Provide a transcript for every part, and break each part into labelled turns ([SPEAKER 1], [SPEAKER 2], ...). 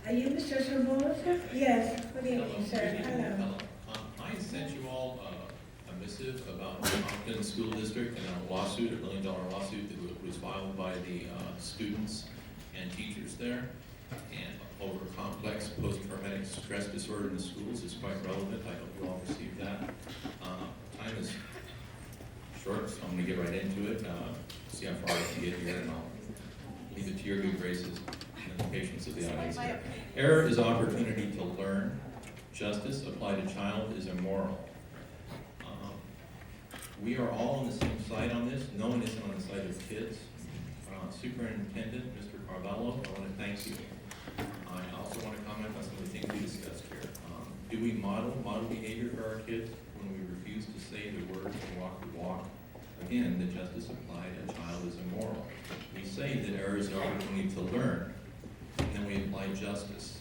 [SPEAKER 1] Are you Mr. Sobola? Yes, good evening, sir. Hello.
[SPEAKER 2] I sent you all a missive about the Compton School District and a lawsuit, $1 million lawsuit that was filed by the students and teachers there. And over complex post-traumatic stress disorder in the schools is quite relevant. I hope you all received that. Time is short, so I'm going to get right into it. See how far I can get here, and I'll leave it to your good graces and the patience of the audience here. Error is opportunity to learn. Justice applied to child is immoral. We are all on the same side on this. No one is on the side of kids. Superintendent, Mr. Carvalho, I want to thank you. I also want to comment on some of the things we discussed here. Do we model behavior for our kids when we refuse to say the words and walk the walk? Again, the justice applied to a child is immoral. We say that error is an opportunity to learn, and then we apply justice.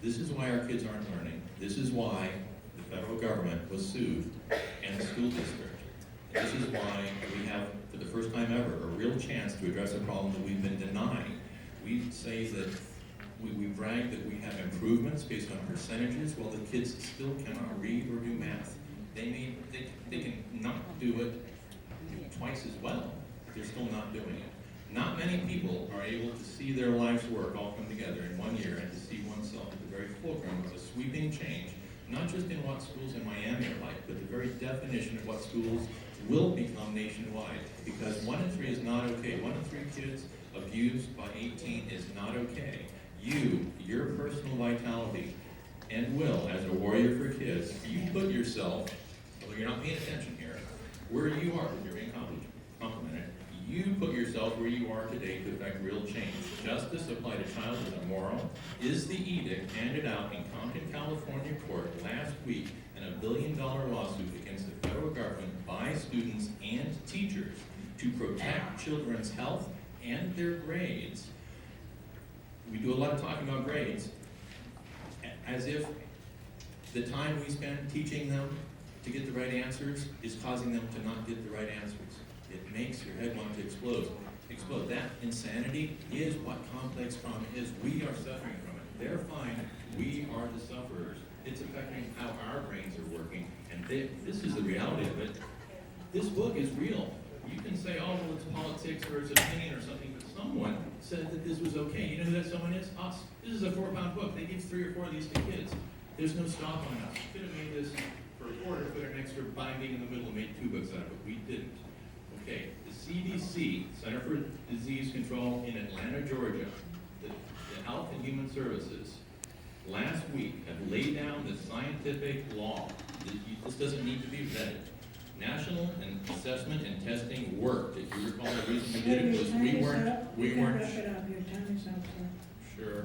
[SPEAKER 2] This is why our kids aren't learning. This is why the federal government was sued and the school district. This is why we have, for the first time ever, a real chance to address a problem that we've been denying. We say that we brag that we have improvements based on percentages, while the kids still cannot read or do math. They can not do it twice as well, but they're still not doing it. Not many people are able to see their life's work all come together in 1 year and to see oneself at the very fulcrum of a sweeping change, not just in what schools in Miami are like, but the very definition of what schools will become nationwide. Because 1 in 3 is not okay. 1 in 3 kids abused by 18 is not okay. Your personal vitality and will as a warrior for kids, you put yourself, although you're not paying attention here, where you are, if you're being complimented, you put yourself where you are today to affect real change. Justice applied to child is immoral is the edict handed out in Compton, California court last week in a $1 billion lawsuit against the federal government by students and teachers to protect children's health and their grades. We do a lot of talking about grades, as if the time we spend teaching them to get the right answers is causing them to not get the right answers. It makes your head want to explode. That insanity is what complex trauma is. We are suffering from it. They're fine. We are the sufferers. It's affecting how our brains are working. And this is the reality of it. This book is real. You can say, oh, well, it's politics or it's opinion or something, but someone said that this was okay. You know who that someone is? Us. This is a 4-pound book. They give 3 or 4 of these to kids. There's no stop on us. We could have made this for a quarter, put an extra binding in the middle, and made 2 books out of it. We didn't. Okay, the CDC, Center for Disease Control in Atlanta, Georgia, the Health and Human Services, last week have laid down the scientific law. This doesn't need to be vetted. National and assessment and testing worked. If you recall, the reason we did it was we weren't.
[SPEAKER 1] Wrap it up. Your time is up, sir.
[SPEAKER 2] Sure.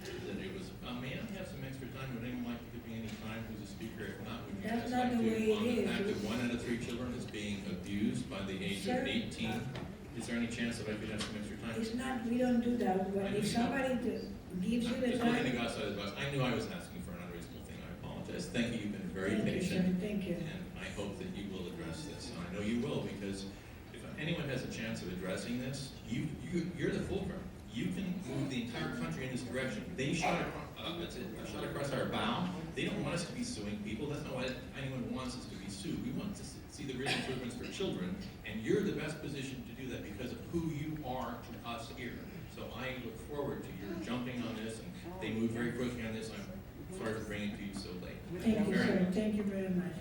[SPEAKER 2] That it was. May I have some extra time? Would anyone like to give me any time? Who's a speaker? If not, would you
[SPEAKER 1] That's
[SPEAKER 2] guys
[SPEAKER 1] not
[SPEAKER 2] like
[SPEAKER 1] the
[SPEAKER 2] to
[SPEAKER 1] way
[SPEAKER 2] on
[SPEAKER 1] it
[SPEAKER 2] the
[SPEAKER 1] is.
[SPEAKER 2] fact that 1 out of 3 children is being abused by the age of 18? Is there any chance that I could have some extra time?
[SPEAKER 1] It's not, we don't do that, but if somebody gives you the
[SPEAKER 2] Just looking to
[SPEAKER 1] time.
[SPEAKER 2] go outside the box. I knew I was asking for an unreasonable thing. I apologize. Thank you. You've been very
[SPEAKER 1] Thank you, sir.
[SPEAKER 2] patient.
[SPEAKER 1] Thank you.
[SPEAKER 2] And I hope that you will address this. And I know you will, because if anyone has a chance of addressing this, you're the fulcrum. You can move the entire country in this direction. They shot across our bow. They don't want us to be suing people. That's not what anyone wants us to be sued. We want to see the real improvements for children, and you're the best position to do that because of who you are to us here. So I look forward to your jumping on this, and they moved very quickly on this. I'm sorry for bringing it to you so late.
[SPEAKER 1] Thank you,
[SPEAKER 2] Very
[SPEAKER 1] sir.
[SPEAKER 2] much.
[SPEAKER 1] Thank you very much.